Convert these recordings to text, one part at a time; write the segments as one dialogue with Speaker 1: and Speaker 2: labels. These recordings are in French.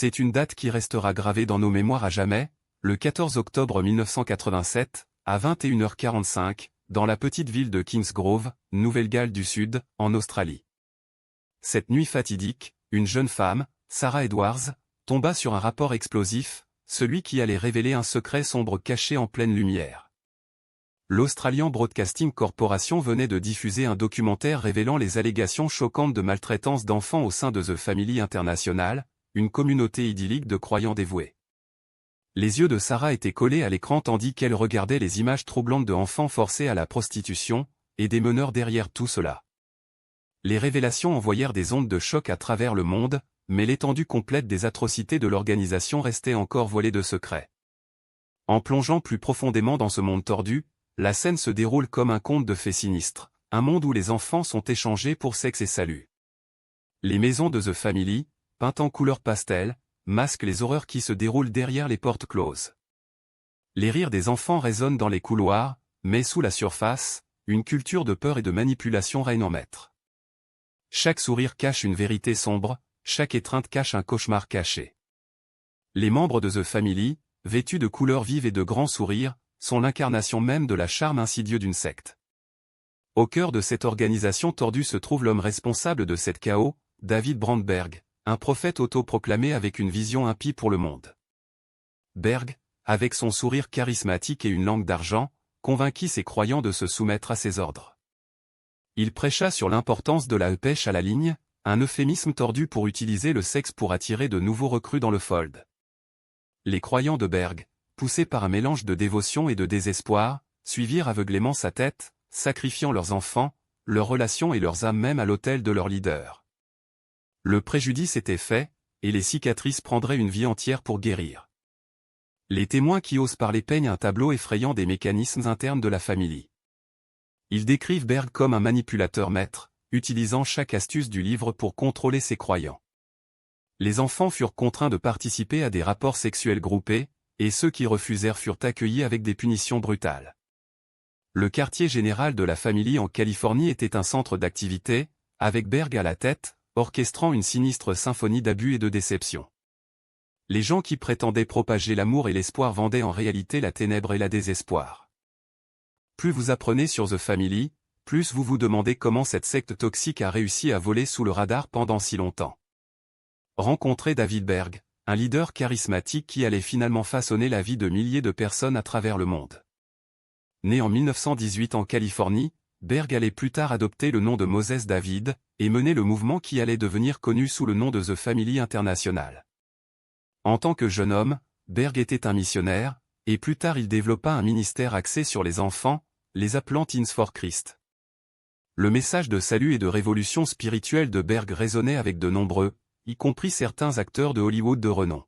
Speaker 1: C'est une date qui restera gravée dans nos mémoires à jamais, le 14 octobre 1987, à 21h45, dans la petite ville de Kingsgrove, Nouvelle-Galles du Sud, en Australie. Cette nuit fatidique, une jeune femme, Sarah Edwards, tomba sur un rapport explosif, celui qui allait révéler un secret sombre caché en pleine lumière. L'Australian Broadcasting Corporation venait de diffuser un documentaire révélant les allégations choquantes de maltraitance d'enfants au sein de The Family International, une communauté idyllique de croyants dévoués. Les yeux de Sarah étaient collés à l'écran tandis qu'elle regardait les images troublantes de enfants forcés à la prostitution, et des meneurs derrière tout cela. Les révélations envoyèrent des ondes de choc à travers le monde, mais l'étendue complète des atrocités de l'organisation restait encore voilée de secrets. En plongeant plus profondément dans ce monde tordu, la scène se déroule comme un conte de fées sinistres, un monde où les enfants sont échangés pour sexe et salut. Les maisons de The Family, peintes en couleur pastel, masquent les horreurs qui se déroulent derrière les portes closes. Les rires des enfants résonnent dans les couloirs, mais sous la surface, une culture de peur et de manipulation règne en maître. Chaque sourire cache une vérité sombre, chaque étreinte cache un cauchemar caché. Les membres de The Family, vêtus de couleurs vives et de grands sourires, sont l'incarnation même de la charme insidieux d'une secte. Au cœur de cette organisation tordue se trouve l'homme responsable de cette chaos, David Brandberg, un prophète autoproclamé avec une vision impie pour le monde. Berg, avec son sourire charismatique et une langue d'argent, convainquit ses croyants de se soumettre à ses ordres. Il prêcha sur l'importance de la pêche à la ligne, un euphémisme tordu pour utiliser le sexe pour attirer de nouveaux recrues dans le fold. Les croyants de Berg, poussés par un mélange de dévotion et de désespoir, suivirent aveuglément sa tête, sacrifiant leurs enfants, leurs relations et leurs âmes même à l'autel de leur leader. Le préjudice était fait, et les cicatrices prendraient une vie entière pour guérir. Les témoins qui osent parler peignent un tableau effrayant des mécanismes internes de la famille. Ils décrivent Berg comme un manipulateur maître, utilisant chaque astuce du livre pour contrôler ses croyants. Les enfants furent contraints de participer à des rapports sexuels groupés, et ceux qui refusèrent furent accueillis avec des punitions brutales. Le quartier général de la Family en Californie était un centre d'activité, avec Berg à la tête, orchestrant une sinistre symphonie d'abus et de déception. Les gens qui prétendaient propager l'amour et l'espoir vendaient en réalité la ténèbre et la désespoir. Plus vous apprenez sur The Family, plus vous vous demandez comment cette secte toxique a réussi à voler sous le radar pendant si longtemps. Rencontrez David Berg, un leader charismatique qui allait finalement façonner la vie de milliers de personnes à travers le monde. Né en 1918 en Californie, Berg allait plus tard adopter le nom de Moses David, et mener le mouvement qui allait devenir connu sous le nom de The Family International. En tant que jeune homme, Berg était un missionnaire, et plus tard il développa un ministère axé sur les enfants, les appelant Teens for Christ. Le message de salut et de révolution spirituelle de Berg résonnait avec de nombreux, y compris certains acteurs de Hollywood de renom.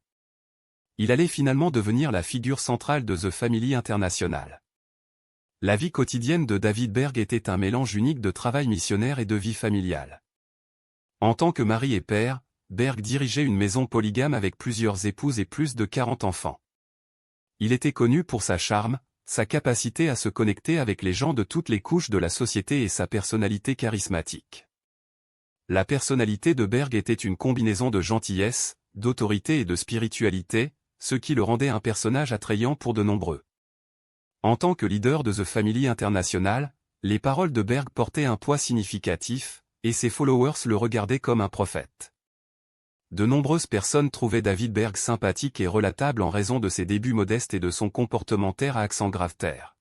Speaker 1: Il allait finalement devenir la figure centrale de The Family International. La vie quotidienne de David Berg était un mélange unique de travail missionnaire et de vie familiale. En tant que mari et père, Berg dirigeait une maison polygame avec plusieurs épouses et plus de 40 enfants. Il était connu pour sa charme, sa capacité à se connecter avec les gens de toutes les couches de la société et sa personnalité charismatique. La personnalité de Berg était une combinaison de gentillesse, d'autorité et de spiritualité, ce qui le rendait un personnage attrayant pour de nombreux. En tant que leader de The Family International, les paroles de Berg portaient un poids significatif, et ses followers le regardaient comme un prophète. De nombreuses personnes trouvaient David Berg sympathique et relatable en raison de ses débuts modestes et de son comportement terre à accent grave terre.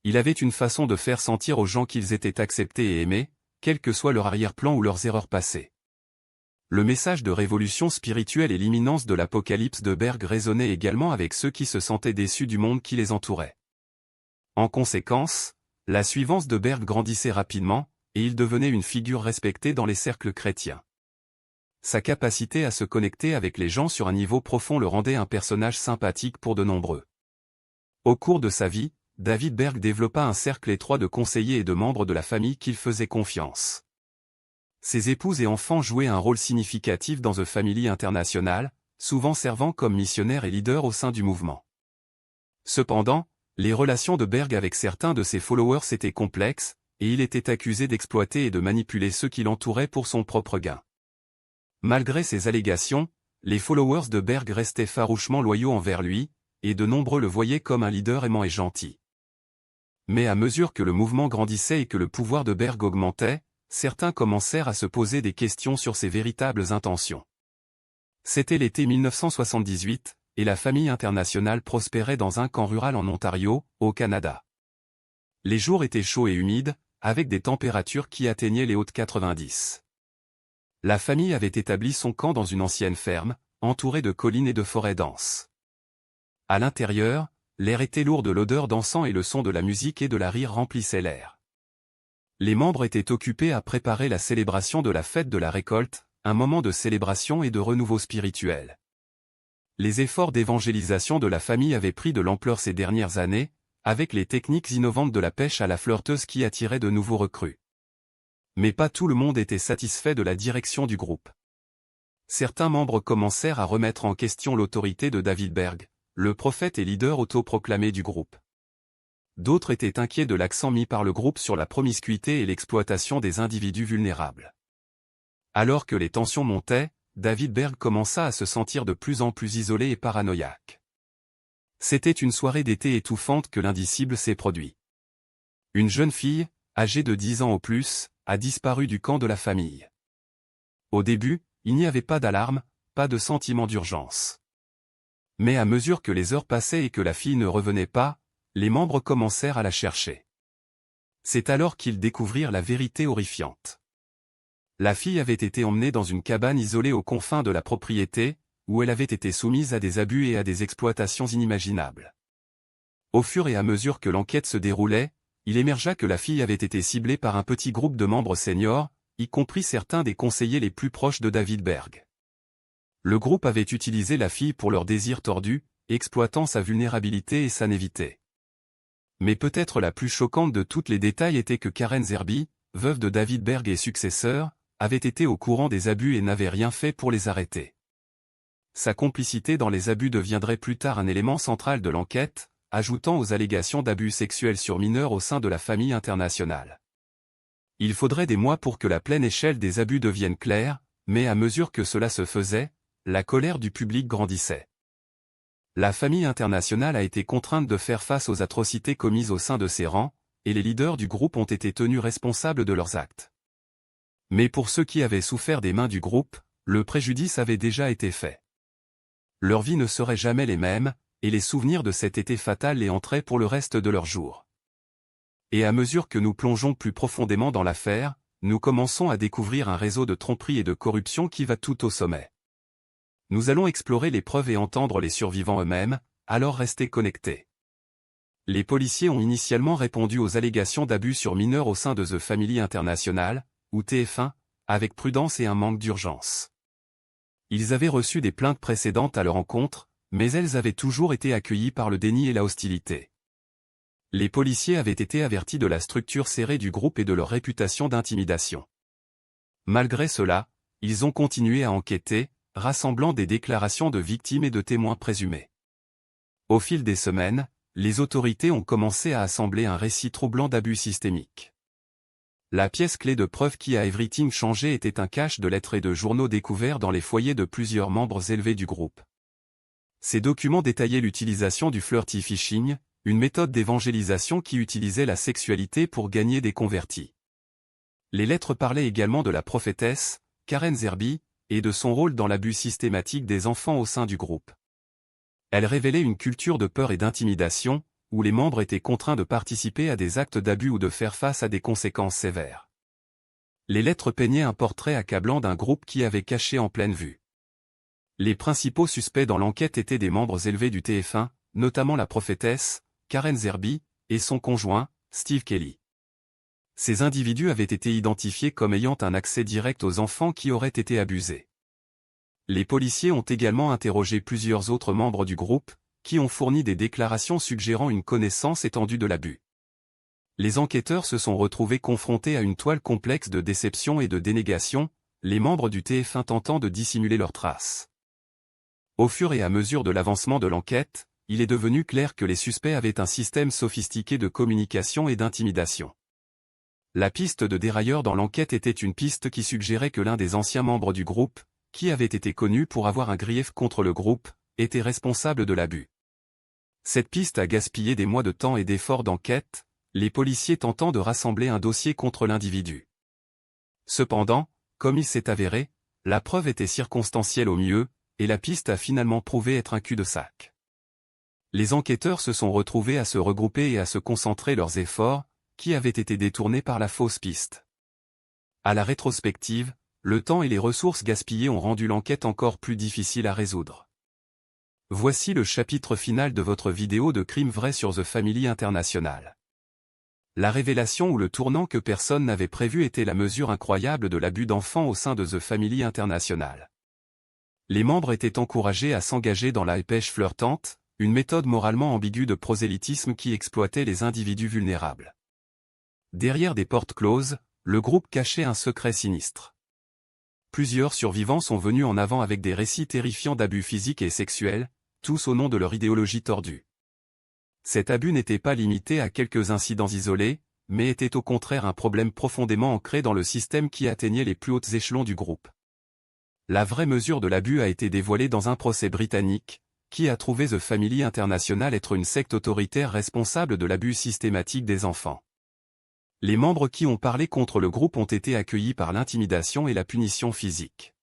Speaker 1: Il avait une façon de faire sentir aux gens qu'ils étaient acceptés et aimés, quel que soit leur arrière-plan ou leurs erreurs passées. Le message de révolution spirituelle et l'imminence de l'apocalypse de Berg résonnait également avec ceux qui se sentaient déçus du monde qui les entourait. En conséquence, la suivance de Berg grandissait rapidement, et il devenait une figure respectée dans les cercles chrétiens. Sa capacité à se connecter avec les gens sur un niveau profond le rendait un personnage sympathique pour de nombreux. Au cours de sa vie, David Berg développa un cercle étroit de conseillers et de membres de la famille qu'il faisait confiance. Ses épouses et enfants jouaient un rôle significatif dans The Family International, souvent servant comme missionnaires et leaders au sein du mouvement. Cependant, les relations de Berg avec certains de ses followers étaient complexes, et il était accusé d'exploiter et de manipuler ceux qui l'entouraient pour son propre gain. Malgré ces allégations, les followers de Berg restaient farouchement loyaux envers lui, et de nombreux le voyaient comme un leader aimant et gentil. Mais à mesure que le mouvement grandissait et que le pouvoir de Berg augmentait, certains commencèrent à se poser des questions sur ses véritables intentions. C'était l'été 1978, et la famille internationale prospérait dans un camp rural en Ontario, au Canada. Les jours étaient chauds et humides, avec des températures qui atteignaient les hautes 90. La famille avait établi son camp dans une ancienne ferme, entourée de collines et de forêts denses. À l'intérieur, l'air était lourd de l'odeur d'encens et le son de la musique et de la rire remplissait l'air. Les membres étaient occupés à préparer la célébration de la fête de la récolte, un moment de célébration et de renouveau spirituel. Les efforts d'évangélisation de la famille avaient pris de l'ampleur ces dernières années, avec les techniques innovantes de la pêche à la flirteuse qui attiraient de nouveaux recrues. Mais pas tout le monde était satisfait de la direction du groupe. Certains membres commencèrent à remettre en question l'autorité de David Berg, le prophète et leader autoproclamé du groupe. D'autres étaient inquiets de l'accent mis par le groupe sur la promiscuité et l'exploitation des individus vulnérables. Alors que les tensions montaient, David Berg commença à se sentir de plus en plus isolé et paranoïaque. C'était une soirée d'été étouffante que l'indicible s'est produit. Une jeune fille, âgée de 10 ans au plus, a disparu du camp de la famille. Au début, il n'y avait pas d'alarme, pas de sentiment d'urgence. Mais à mesure que les heures passaient et que la fille ne revenait pas, les membres commencèrent à la chercher. C'est alors qu'ils découvrirent la vérité horrifiante. La fille avait été emmenée dans une cabane isolée aux confins de la propriété, où elle avait été soumise à des abus et à des exploitations inimaginables. Au fur et à mesure que l'enquête se déroulait, il émergea que la fille avait été ciblée par un petit groupe de membres seniors, y compris certains des conseillers les plus proches de David Berg. Le groupe avait utilisé la fille pour leurs désirs tordus, exploitant sa vulnérabilité et sa naïveté. Mais peut-être la plus choquante de toutes les détails était que Karen Zerby, veuve de David Berg et successeur, avait été au courant des abus et n'avait rien fait pour les arrêter. Sa complicité dans les abus deviendrait plus tard un élément central de l'enquête, ajoutant aux allégations d'abus sexuels sur mineurs au sein de la famille internationale. Il faudrait des mois pour que la pleine échelle des abus devienne claire, mais à mesure que cela se faisait, la colère du public grandissait. La famille internationale a été contrainte de faire face aux atrocités commises au sein de ses rangs, et les leaders du groupe ont été tenus responsables de leurs actes. Mais pour ceux qui avaient souffert des mains du groupe, le préjudice avait déjà été fait. Leur vie ne serait jamais les mêmes, et les souvenirs de cet été fatal les hantraient pour le reste de leurs jours. Et à mesure que nous plongeons plus profondément dans l'affaire, nous commençons à découvrir un réseau de tromperie et de corruption qui va tout au sommet. Nous allons explorer les preuves et entendre les survivants eux-mêmes, alors restez connectés. Les policiers ont initialement répondu aux allégations d'abus sur mineurs au sein de The Family International, ou TF1, avec prudence et un manque d'urgence. Ils avaient reçu des plaintes précédentes à leur encontre, mais elles avaient toujours été accueillies par le déni et la hostilité. Les policiers avaient été avertis de la structure serrée du groupe et de leur réputation d'intimidation. Malgré cela, ils ont continué à enquêter, rassemblant des déclarations de victimes et de témoins présumés. Au fil des semaines, les autorités ont commencé à assembler un récit troublant d'abus systémiques. La pièce clé de preuve qui a everything changé était un cache de lettres et de journaux découverts dans les foyers de plusieurs membres élevés du groupe. Ces documents détaillaient l'utilisation du flirty fishing, une méthode d'évangélisation qui utilisait la sexualité pour gagner des convertis. Les lettres parlaient également de la prophétesse, Karen Zerby, et de son rôle dans l'abus systématique des enfants au sein du groupe. Elles révélaient une culture de peur et d'intimidation, où les membres étaient contraints de participer à des actes d'abus ou de faire face à des conséquences sévères. Les lettres peignaient un portrait accablant d'un groupe qui avait caché en pleine vue. Les principaux suspects dans l'enquête étaient des membres élevés du TF1, notamment la prophétesse, Karen Zerby, et son conjoint, Steve Kelly. Ces individus avaient été identifiés comme ayant un accès direct aux enfants qui auraient été abusés. Les policiers ont également interrogé plusieurs autres membres du groupe, qui ont fourni des déclarations suggérant une connaissance étendue de l'abus. Les enquêteurs se sont retrouvés confrontés à une toile complexe de déception et de dénégation, les membres du TF1 tentant de dissimuler leurs traces. Au fur et à mesure de l'avancement de l'enquête, il est devenu clair que les suspects avaient un système sophistiqué de communication et d'intimidation. La piste de dérailleur dans l'enquête était une piste qui suggérait que l'un des anciens membres du groupe, qui avait été connu pour avoir un grief contre le groupe, était responsable de l'abus. Cette piste a gaspillé des mois de temps et d'efforts d'enquête, les policiers tentant de rassembler un dossier contre l'individu. Cependant, comme il s'est avéré, la preuve était circonstancielle au mieux, et la piste a finalement prouvé être un cul-de-sac. Les enquêteurs se sont retrouvés à se regrouper et à se concentrer leurs efforts, qui avaient été détournés par la fausse piste. À la rétrospective, le temps et les ressources gaspillées ont rendu l'enquête encore plus difficile à résoudre. Voici le chapitre final de votre vidéo de crime vrai sur The Family International. La révélation ou le tournant que personne n'avait prévu était la mesure incroyable de l'abus d'enfants au sein de The Family International. Les membres étaient encouragés à s'engager dans la pêche flirtante, une méthode moralement ambiguë de prosélytisme qui exploitait les individus vulnérables. Derrière des portes closes, le groupe cachait un secret sinistre. Plusieurs survivants sont venus en avant avec des récits terrifiants d'abus physiques et sexuels, tous au nom de leur idéologie tordue. Cet abus n'était pas limité à quelques incidents isolés, mais était au contraire un problème profondément ancré dans le système qui atteignait les plus hautes échelons du groupe. La vraie mesure de l'abus a été dévoilée dans un procès britannique, qui a trouvé The Family International être une secte autoritaire responsable de l'abus systématique des enfants. Les membres qui ont parlé contre le groupe ont été accueillis par l'intimidation et la punition physique.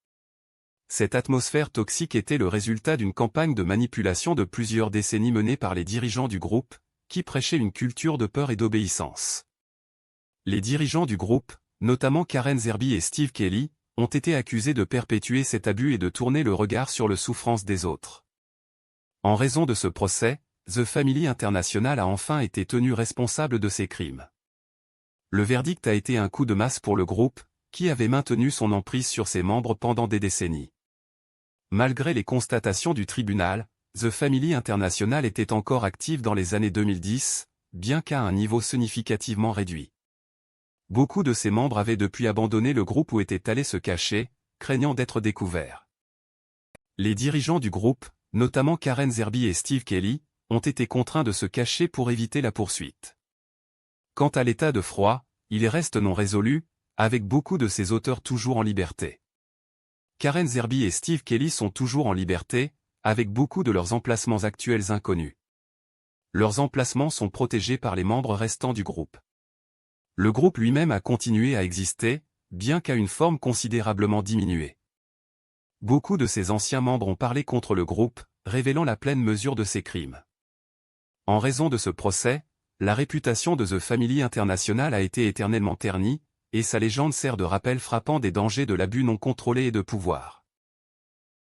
Speaker 1: Cette atmosphère toxique était le résultat d'une campagne de manipulation de plusieurs décennies menée par les dirigeants du groupe, qui prêchaient une culture de peur et d'obéissance. Les dirigeants du groupe, notamment Karen Zerby et Steve Kelly, ont été accusés de perpétuer cet abus et de tourner le regard sur les souffrances des autres. En raison de ce procès, The Family International a enfin été tenu responsable de ces crimes. Le verdict a été un coup de masse pour le groupe, qui avait maintenu son emprise sur ses membres pendant des décennies. Malgré les constatations du tribunal, The Family International était encore active dans les années 2010, bien qu'à un niveau significativement réduit. Beaucoup de ses membres avaient depuis abandonné le groupe ou étaient allés se cacher, craignant d'être découverts. Les dirigeants du groupe, notamment Karen Zerby et Steve Kelly, ont été contraints de se cacher pour éviter la poursuite. Quant à l'état de froid, il reste non résolu, avec beaucoup de ses auteurs toujours en liberté. Karen Zerby et Steve Kelly sont toujours en liberté, avec beaucoup de leurs emplacements actuels inconnus. Leurs emplacements sont protégés par les membres restants du groupe. Le groupe lui-même a continué à exister, bien qu'à une forme considérablement diminuée. Beaucoup de ses anciens membres ont parlé contre le groupe, révélant la pleine mesure de ses crimes. En raison de ce procès, la réputation de The Family International a été éternellement ternie, et sa légende sert de rappel frappant des dangers de l'abus non contrôlé et de pouvoir.